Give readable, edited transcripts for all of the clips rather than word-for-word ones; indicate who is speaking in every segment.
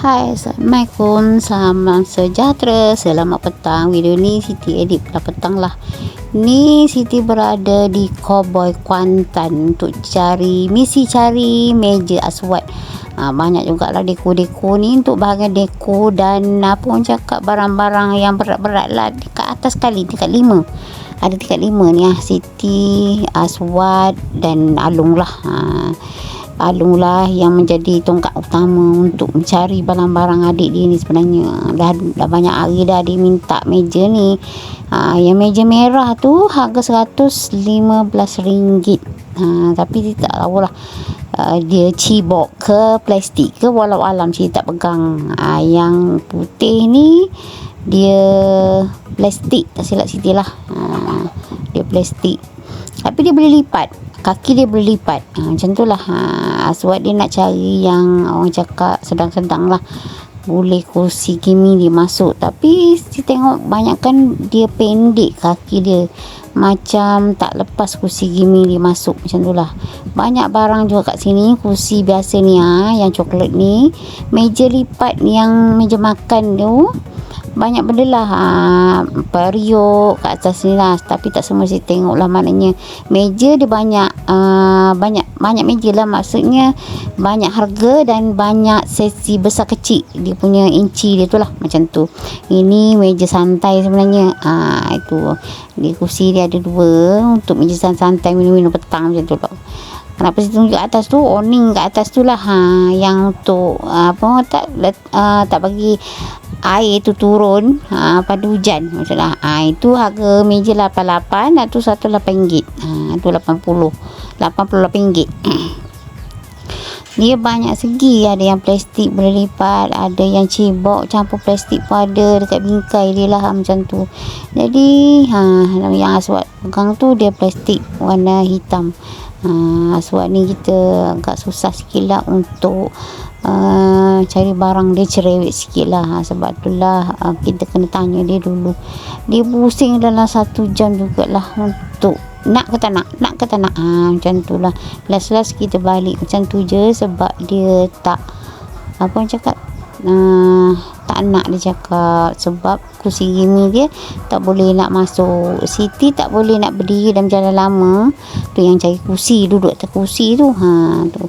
Speaker 1: Hai, Assalamualaikum, salam sejahtera, selamat petang. Video ni Siti edit pada petang lah. Ni Siti berada di Cowboy Kuantan untuk cari meja aswad. Banyak jugalah deko-deko ni untuk bahagian deko dan apa orang cakap barang-barang yang berat-berat lah dekat atas sekali, tingkat 5. Ada tingkat 5 ni Siti, aswad dan alung lah. Alung lah yang menjadi tongkat utama untuk mencari barang-barang adik dia ni sebenarnya. Dah banyak hari dah dia minta meja ni. Yang meja merah tu harga RM115. Tapi dia tak tahulah dia cibok ke plastik ke, walau alam saya tak pegang. Yang putih ni dia plastik, tak silap Siti lah. Dia plastik tapi dia boleh lipat, kaki dia boleh lipat. Macam tu lah. Aswad dia nak cari yang orang cakap sedang-sedang lah, boleh kursi gaming dia masuk. Tapi saya tengok banyak kan dia pendek kaki dia, macam tak lepas kursi gaming dia masuk. Macam tu lah. Banyak barang juga kat sini. Kursi biasa ni yang coklat ni, meja lipat yang meja makan tu, banyak benda lah. Periuk kat atas ni lah, tapi tak semua saya tengok lah. Maknanya meja dia banyak meja lah, maksudnya banyak harga dan banyak sesi besar kecil dia punya inci dia tu lah. Macam tu. Ini meja santai sebenarnya. Itu di kursi dia ada 2 untuk meja santai minum-minum petang macam tu lah. Kenapa saya tunjuk atas tu, awning kat atas tu lah. Yang untuk tak bagi air tu turun pada hujan maksudlah. Itu harga meja 88, tu RM108. Tu RM88. Dia banyak segi, ada yang plastik boleh lipat, ada yang cibok campur plastik pun ada dekat bingkai dia lah, macam tu. Jadi yang aswad pegang tu dia plastik warna hitam. Aswad ni kita agak susah sikit lah untuk cari barang dia, cerewet sikit lah. Sebab itulah kita kena tanya dia dulu. Dia pusing dalam 1 jam jugalah untuk nak ke tak nak, macam tu lah. Last kita balik macam tu je. Sebab dia tak orang cakap tak nak, dia cakap sebab kursi gaming dia tak boleh nak masuk. Siti tak boleh nak berdiri dalam jalan lama tu, yang cari kursi, duduk atas kursi tu. Tu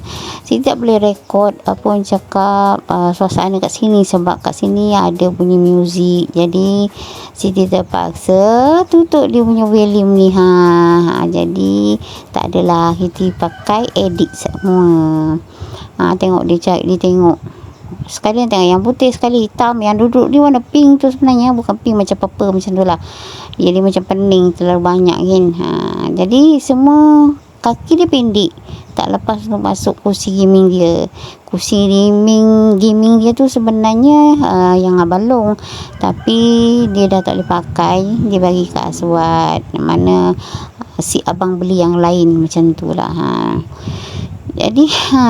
Speaker 1: Siti tak boleh rekod apa orang cakap suasana kat sini, sebab kat sini ada bunyi muzik. Jadi Siti terpaksa tutup dia punya volume ni. Jadi tak adalah, Siti pakai edit semua. Tengok dia cari, dia tengok sekalian tengok yang putih, sekali hitam. Yang duduk dia warna pink tu sebenarnya, bukan pink macam purple macam tu lah. Jadi macam pening terlalu banyak kan. Jadi semua kaki dia pendek, tak lepas untuk masuk kursi gaming dia. Kursi gaming dia tu sebenarnya yang abalong, tapi dia dah tak boleh pakai, dia bagi ke aswad. Mana si abang beli yang lain, macam tu lah. Jadi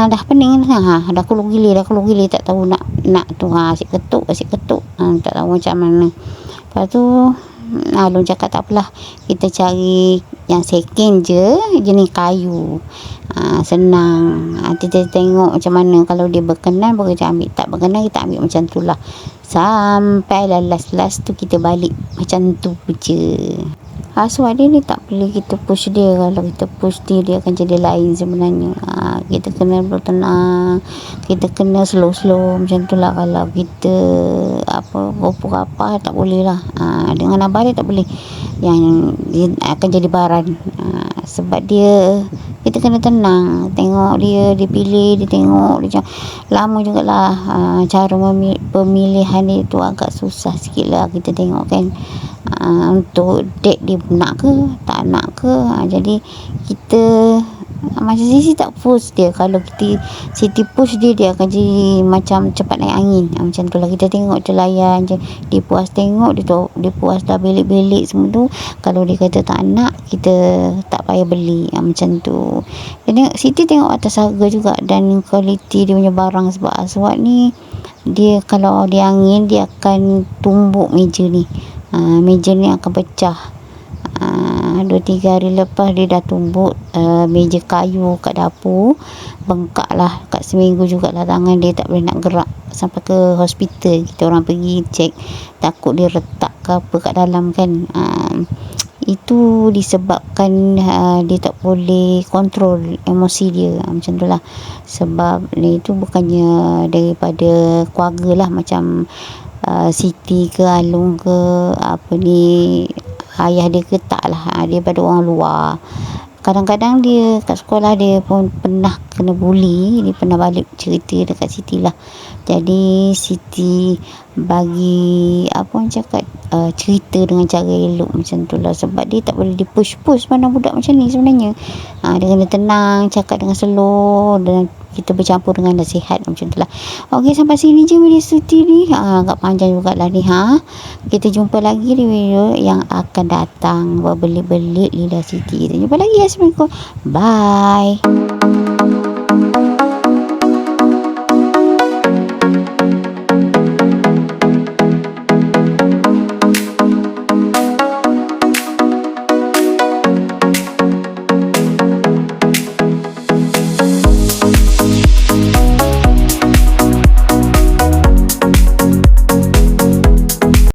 Speaker 1: dah pening dah keluh gila, tak tahu nak tu asyik ketuk, tak tahu macam mana. Lepas tu Alun cakap tak apalah, kita cari yang second je, jenis kayu. Senang. Kita tengok macam mana, kalau dia berkenan boleh kita ambil, tak berkenan kita ambil, macam tu lah. Sampai last tu kita balik, macam tu je. Aswad dia ni tak boleh kita push dia. Kalau kita push dia akan jadi lain sebenarnya. Kita kena bertenang, kita kena slow macam tu lah. Kalau kita gopuk apa tak boleh lah. Dengan abang dia tak boleh, yang dia akan jadi baran. Sebab kita kena tenang, tengok dia pilih, dia tengok dia lama jugalah. Cara pemilihan dia tu agak susah sikit lah, kita tengok kan. Untuk date dia nak ke tak nak ke. Jadi kita macam Siti tak push dia. Kalau Siti push dia akan jadi macam cepat naik angin. Macam tu lah. Kita tengok je, layan je. Dia puas tengok, dia puas dah belik-belik semua tu. Kalau dia kata tak nak, kita tak payah beli. Macam tu. Jadi Siti tengok atas harga juga dan kualiti dia punya barang. Sebab aswad ni dia kalau dia angin, dia akan tumbuk meja ni. Meja ni akan pecah. 2-3 hari lepas dia dah tumbuk meja kayu kat dapur, bengkak lah, kat seminggu jugalah tangan dia tak boleh nak gerak, sampai ke hospital. Kita orang pergi cek, takut dia retak ke apa kat dalam kan. Itu disebabkan dia tak boleh kontrol emosi dia, macam tu lah. Sebab ni tu bukannya daripada keluarga lah, macam Siti ke Alung ke apa ni, ayah dia ke tak lah, dia pada orang luar. Kadang-kadang dia kat sekolah dia pun pernah kena bully, dia pernah balik cerita dekat Siti lah. Jadi Siti bagi apa orang cakap, cerita dengan cara elok macam tu lah. Sebab dia tak boleh di-push mana budak macam ni sebenarnya. Dia kena tenang, cakap dengan slow, dan kita bercampur dengan nasihat, macam tu lah. Okey, sampai sini je video Siti ni. Agak panjang jugalah ni. Kita jumpa lagi di video yang akan datang. Berbelit-belit lidah Siti. Kita jumpa lagi. Assalamualaikum. Bye.